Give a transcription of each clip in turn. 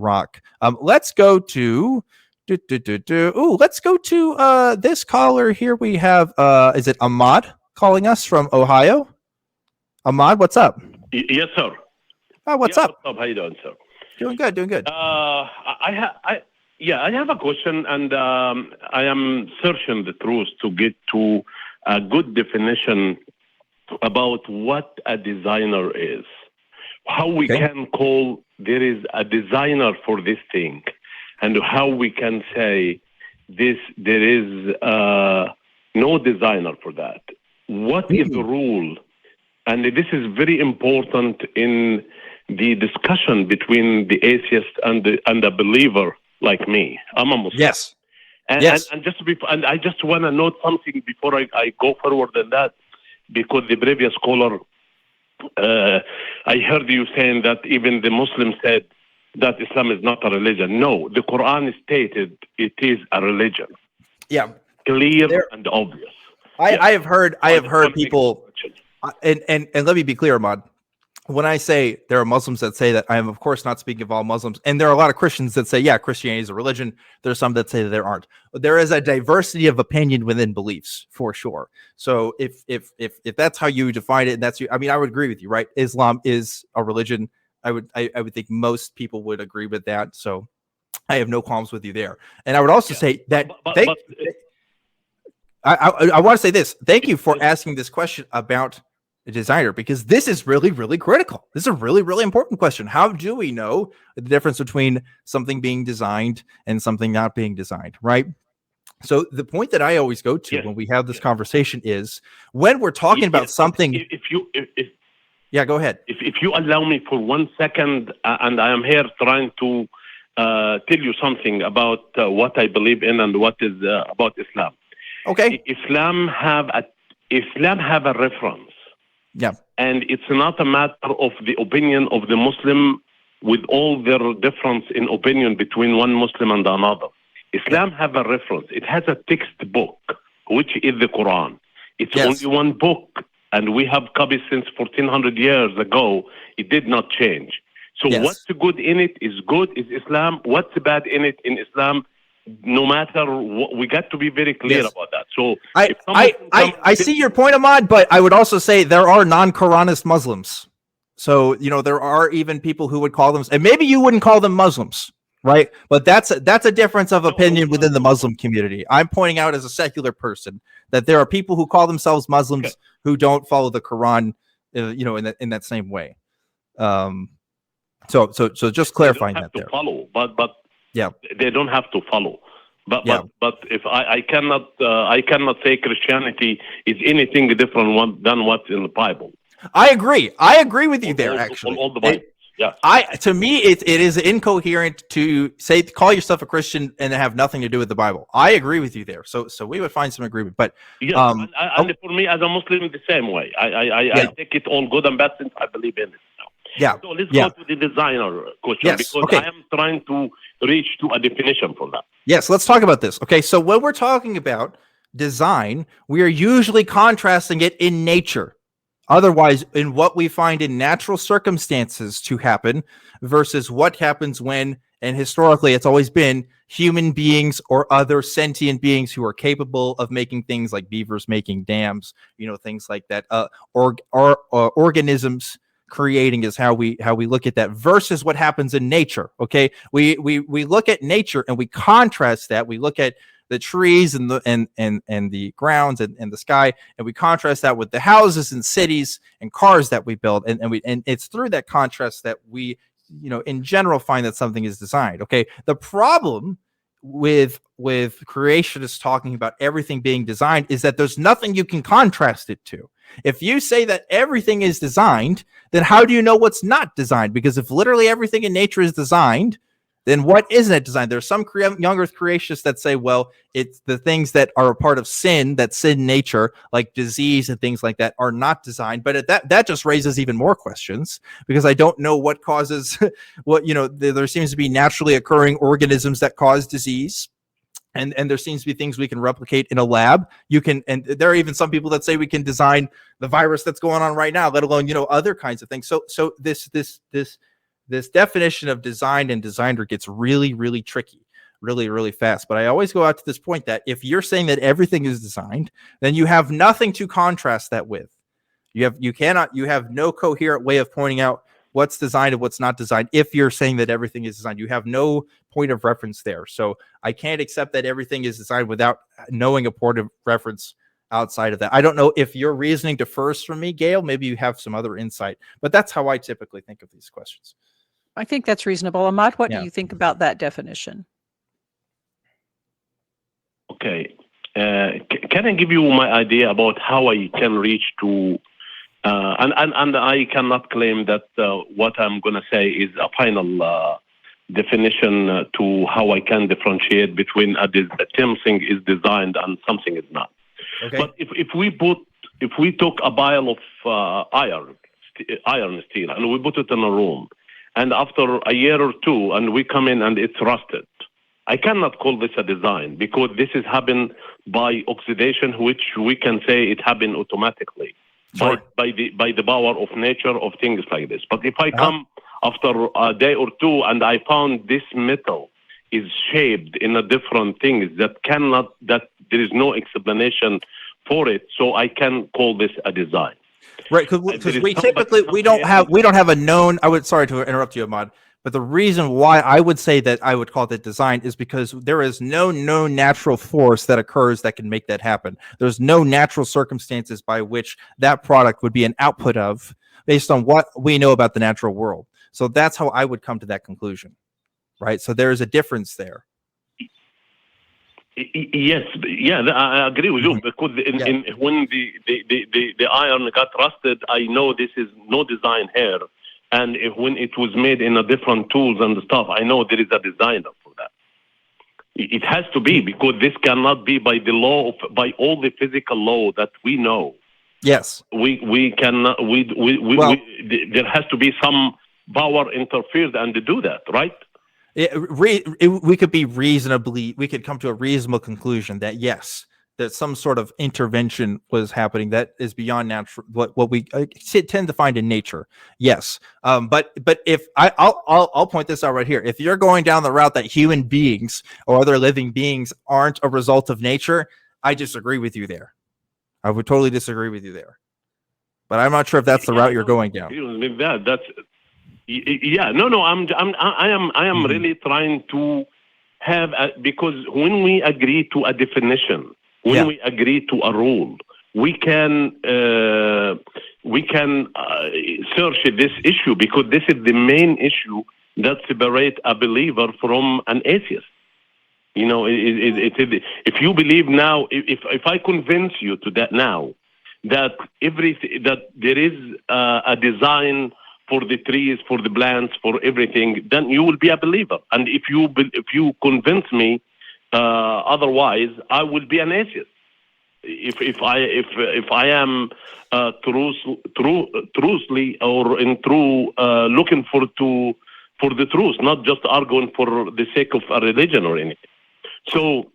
rock. Let's go to let's go to this caller here. We have is it Ahmad calling us from Ohio? Ahmad, what's up? Yes, sir. What's up? What's up? How you doing, sir? Doing good. I have a question, and I am searching the truth to get to a good definition about what a designer is. How we can call there is a designer for this thing, and how we can say there is no designer for that. What is the rule? And this is very important in the discussion between the atheist and the believer like me. I'm a Muslim. Yes. And I just want to note something before I go forward than that, because the previous caller, I heard you saying that even the Muslims said that Islam is not a religion. No, the Quran stated it is a religion. Yeah. Clear and obvious. I have heard people, and let me be clear, Ahmad. When I say there are Muslims that say that, I am of course not speaking of all Muslims, and there are a lot of Christians that say, yeah, Christianity is a religion. There's some that say that there aren't. But there is a diversity of opinion within beliefs, for sure. So if that's how you define it, and that's I mean, I would agree with you, right? Islam is a religion. I would think most people would agree with that. So I have no qualms with you there. And I would also say that I want to say this. Thank you for asking this question about the designer, because this is really, really critical. This is a really, really important question. How do we know the difference between something being designed and something not being designed, right? So the point that I always go to when we have this conversation is when we're talking about something. Yeah, go ahead. If you allow me for 1 second, and I am here trying to tell you something about what I believe in and what is about Islam. Okay. Islam have a reference. Yeah. And it's not a matter of the opinion of the Muslim with all their difference in opinion between one Muslim and another. Islam have a reference. It has a textbook, which is the Quran. It's only one book, and we have copies since 1400 years ago. It did not change. So what's good in it is good, is Islam. What's bad in it in Islam, no matter what, we got to be very clear about that. So I see your point, Ahmad, but I would also say there are non-Quranist Muslims. So, there are even people who would call them, and maybe you wouldn't call them Muslims, right? But that's a difference of opinion within the Muslim community. I'm pointing out as a secular person that there are people who call themselves Muslims who don't follow the Quran, in that same way. So just clarifying that there. Follow, but they don't have to follow. But if I cannot say Christianity is anything different than what's in the Bible. I agree with you there. Actually, all the Bible. To me, it is incoherent to call yourself a Christian and have nothing to do with the Bible. I agree with you there. So we would find some agreement. But and for me as a Muslim, the same way. I take it all good and bad since I believe in it. Yeah. So let's go to the designer question, because I am trying to reach to a definition for that. Yes, let's talk about this. Okay, so when we're talking about design, we are usually contrasting it in nature. Otherwise, in what we find in natural circumstances to happen versus what happens when, and historically it's always been, human beings or other sentient beings who are capable of making things like beavers making dams, things like that, organisms creating is how we look at that versus what happens in nature. Okay, we look at nature and we contrast that. We look at the trees and the grounds and the sky, and we contrast that with the houses and cities and cars that we build, and it's through that contrast that we in general find that something is designed. Okay, the problem with creationists talking about everything being designed is that there's nothing you can contrast it to. If you say that everything is designed, then how do you know what's not designed? Because if literally everything in nature is designed, then what isn't it designed? There's some young earth creationists that say, well, it's the things that are a part of sin, that sin nature, like disease and things like that, are not designed. But that just raises even more questions, because I don't know what causes what, there seems to be naturally occurring organisms that cause disease. And there seems to be things we can replicate in a lab. And there are even some people that say we can design the virus that's going on right now, let alone, other kinds of things. So this this definition of designed and designer gets really, really tricky, really, really fast. But I always go out to this point that if you're saying that everything is designed, then you have nothing to contrast that with. You have no coherent way of pointing out what's designed and what's not designed. If you're saying that everything is designed, you have no point of reference there. So I can't accept that everything is designed without knowing a point of reference outside of that. I don't know if your reasoning differs from me, Gail. Maybe you have some other insight, but that's how I typically think of these questions. I think that's reasonable. Ahmad, what do you think about that definition? Okay. Can I give you my idea about how I can reach to, and I cannot claim that what I'm going to say is a final definition to how I can differentiate between something is designed and something is not. Okay. But if we took a pile of iron steel, and we put it in a room, and after a year or two, and we come in and it's rusted, I cannot call this a design because this is happened by oxidation, which we can say it happened automatically by the power of nature of things like this. But if I come after a day or two and I found this metal is shaped in a different thing that there is no explanation for it, so I can call this a design. Right, because we don't have a known. Sorry to interrupt you, Ahmad, but the reason why I would say that I would call it design is because there is no known natural force that occurs that can make that happen. There's no natural circumstances by which that product would be an output of, based on what we know about the natural world. So that's how I would come to that conclusion, right? So there is a difference there. Yes, I agree with you because when the iron got rusted, I know this is no design here, and when it was made in a different tools and stuff, I know there is a designer for that. It has to be because this cannot be by the law by all the physical law that we know. Yes, we cannot. There has to be some power interfered and to do that, right? We could come to a reasonable conclusion that yes, that some sort of intervention was happening that is beyond natural, what we tend to find in nature. Yes, but if I'll point this out right here. If you're going down the route that human beings or other living beings aren't a result of nature, I disagree with you there. I would totally disagree with you there. But I'm not sure if that's the route you're going down. That's. Yeah, no. I am really trying to have because when we agree to a definition, when we agree to a rule, we can search this issue because this is the main issue that separates a believer from an atheist. You know, if you believe now, if I convince you to that now, that there is a design for the trees, for the plants, for everything, then you will be a believer. And if you convince me otherwise, I will be an atheist. If I am truthfully or in true looking for the truth, not just arguing for the sake of a religion or anything. So,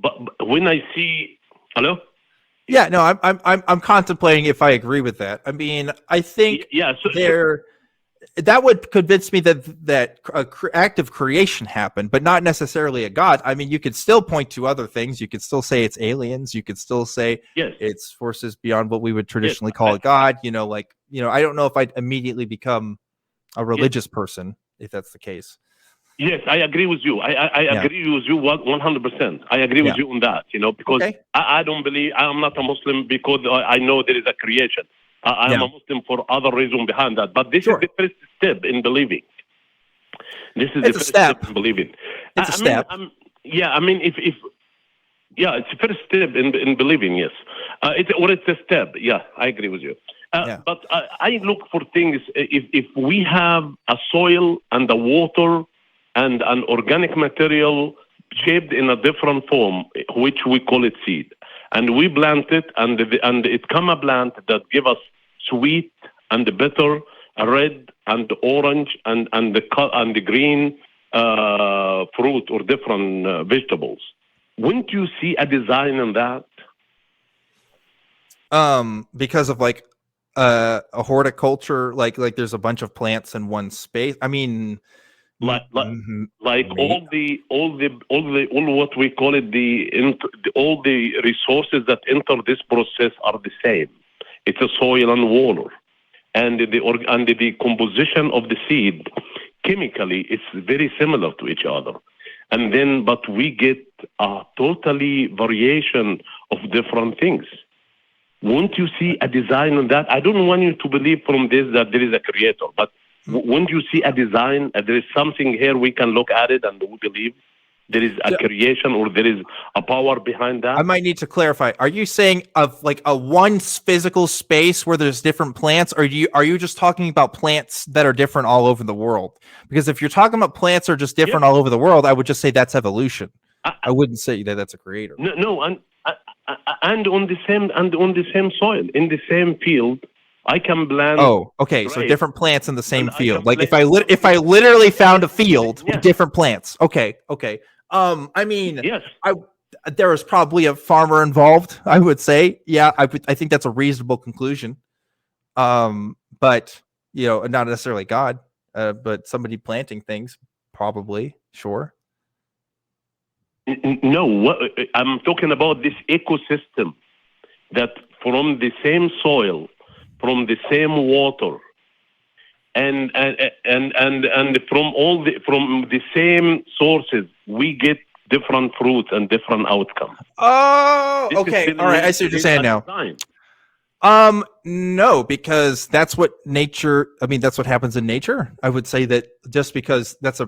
but when I see, hello. Yeah, no, I'm contemplating if I agree with that. I mean, I think that would convince me that act of creation happened, but not necessarily a god. I mean, you could still point to other things. You could still say it's aliens. You could still say it's forces beyond what we would traditionally call a god. I don't know if I'd immediately become a religious person if that's the case. Yes, I agree with you. I agree with you 100%. I agree with you on that, because I don't believe, I'm not a Muslim because I know there is a creation. I am a Muslim for other reasons behind that. But this is the first step in believing. This is the first step in believing. It's a step. It's the first step in believing, yes. It's a step. Yeah, I agree with you. But I look for things, if we have a soil and a water and an organic material shaped in a different form, which we call it seed. And we plant it, and it come a plant that give us sweet and bitter, red and orange and the green fruit or different vegetables. Wouldn't you see a design in that? Because of a horticulture, like there's a bunch of plants in one space. I mean, like maybe. all what we call it all the resources that enter this process are the same. It's a soil and water, and the composition of the seed chemically is very similar to each other. And then, but we get a totally variation of different things. Won't you see a design on that? I don't want you to believe from this that there is a creator, but won't you see a design? There is something here we can look at it and we believe there is a creation or there is a power behind that. I might need to clarify. Are you saying of like a one physical space where there's different plants, or are you just talking about plants that are different all over the world? Because if you're talking about plants are just different all over the world, I would just say that's evolution. I wouldn't say that that's a creator. No, and on the same soil, in the same field, I can blend. Oh, okay. So different plants in the same field. Like if I literally found a field with different plants. Okay. I mean, yes. There was probably a farmer involved, I would say. Yeah, I think that's a reasonable conclusion. But not necessarily God, but somebody planting things, probably. Sure. No, I'm talking about this ecosystem that from the same soil, from the same water, and from the same sources, we get different fruits and different outcomes. Oh, okay. All right. I see what you're saying now. No, because that's what nature. I mean, that's what happens in nature. I would say that just because that's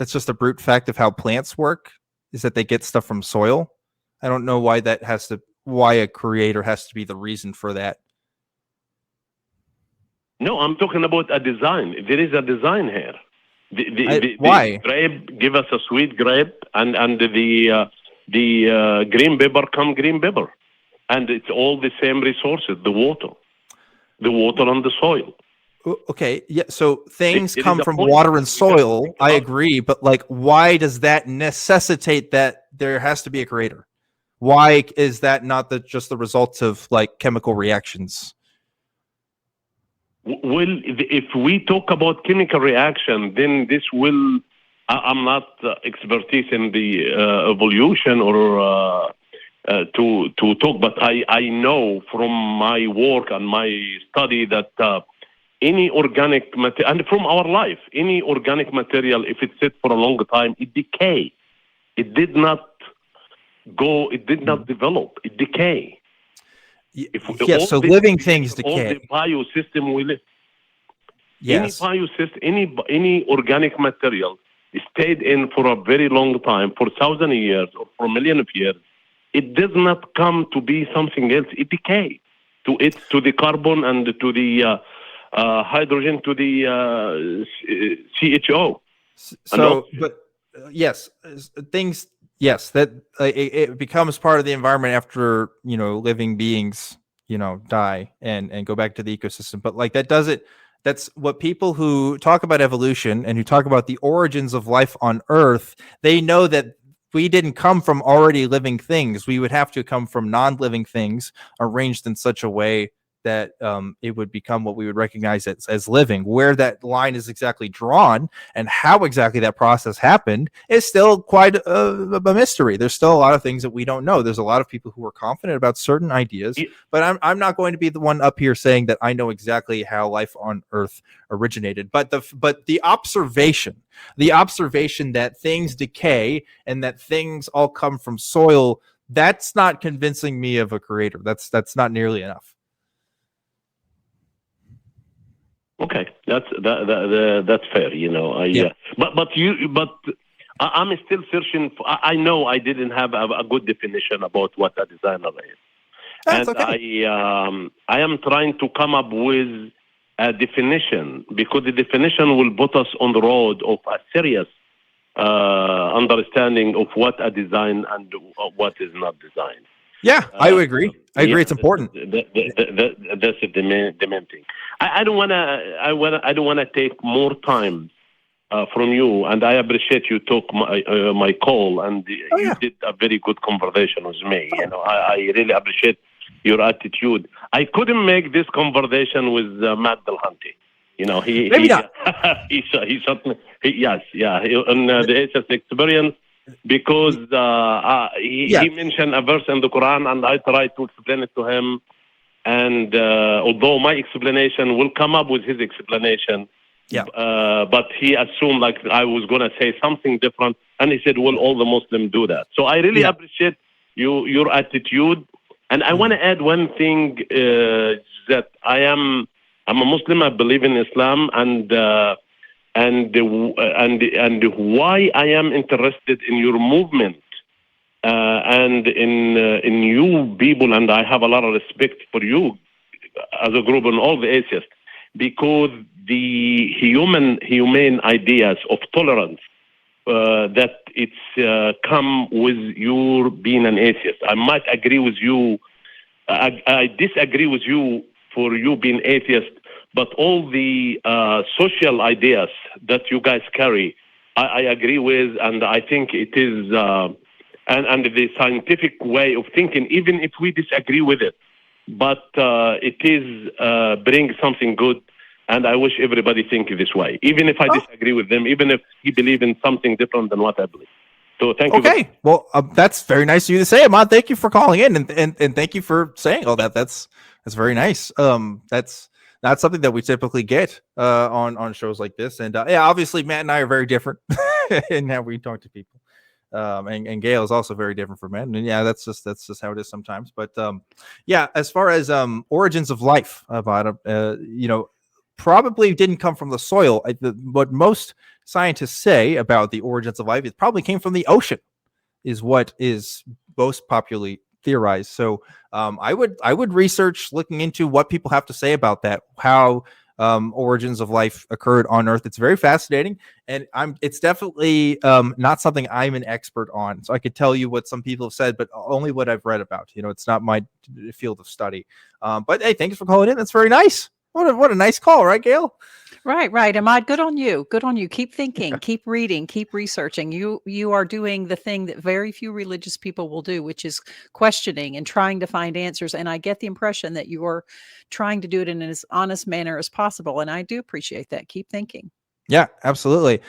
just a brute fact of how plants work, is that they get stuff from soil. I don't know why why a creator has to be the reason for that. No, I'm talking about a design. There is a design here. Why? The grape give us a sweet grape, and the green pepper come green pepper, and it's all the same resources: the water and the soil. Okay, yeah. So things come from water and soil. I agree, but like, why does that necessitate that there has to be a creator? Why is that not just the results of like chemical reactions? Well, if we talk about chemical reaction, then this will. I'm not expertise in the evolution or to talk, but I know from my work and my study that any organic material, and from our life, any organic material, if it sits for a long time, it decays. It did not go. It did not develop. It decay. So living things decay. All the biosystem we live. Yes. Any biosystem, any organic material stayed in for a very long time, for 1,000 years or for a million of years. It does not come to be something else. It decays to the carbon and to the hydrogen, to the CHO. So, but yes, things. Yes, that it becomes part of the environment after living beings die and go back to the ecosystem. But like that's what people who talk about evolution and who talk about the origins of life on Earth, they know that we didn't come from already living things. We would have to come from non-living things arranged in such a way that it would become what we would recognize as living. Where that line is exactly drawn and how exactly that process happened is still quite a mystery. There's still a lot of things that we don't know. There's a lot of people who are confident about certain ideas, but I'm not going to be the one up here saying that I know exactly how life on Earth originated. But the observation that things decay and that things all come from soil, that's not convincing me of a creator. That's not nearly enough. Okay, that's fair. But I'm still searching. I know I didn't have a good definition about what a designer is, that's and okay. I am trying to come up with a definition, because the definition will put us on the road of a serious understanding of what a design and what is not design. Yeah, I would agree. I agree. It's important. That's the main thing. I don't wanna take more time from you, and I appreciate you took my call, and you did a very good conversation with me. I really appreciate your attitude. I couldn't make this conversation with Matt Delhanty. You know, Maybe not. he shot me. Yes, yeah, on the atheist experience, because he mentioned a verse in the Quran, and I tried to explain it to him. And although my explanation will come up with his explanation, but he assumed like I was going to say something different, and he said, "Well, all the Muslims do that." So I really appreciate your attitude, and I want to add one thing, that I'm a Muslim. I believe in Islam, and why I am interested in your movement. And in you people, and I have a lot of respect for you as a group and all the atheists, because the humane ideas of tolerance that it's come with your being an atheist. I might agree with you. I disagree with you for you being atheist, but all the social ideas that you guys carry, I agree with, and I think it is. And the scientific way of thinking, even if we disagree with it, but it is bring something good, and I wish everybody think this way, even if I disagree with them, even if he believe in something different than what I believe. So thank you. Okay, well, that's very nice of you to say, Ahmad. Thank you for calling in, and thank you for saying all that. That's very nice. That's not something that we typically get on shows like this, and obviously Matt and I are very different in how we talk to people. And Gail is also very different from men, and that's just how it is sometimes. But as far as origins of life, about probably didn't come from the soil. What most scientists say about the origins of life, it probably came from the ocean, is what is most popularly theorized. So I would research looking into what people have to say about that, how origins of life occurred on Earth. It's very fascinating, and it's definitely not something I'm an expert on. So I could tell you what some people have said, but only what I've read about. It's not my field of study. But hey, thanks for calling in. That's very nice. What a nice call, right, Gail? Right. Ahmad, good on you. Good on you. Keep thinking, keep reading, keep researching. You are doing the thing that very few religious people will do, which is questioning and trying to find answers. And I get the impression that you are trying to do it in as honest manner as possible. And I do appreciate that. Keep thinking. Yeah, absolutely.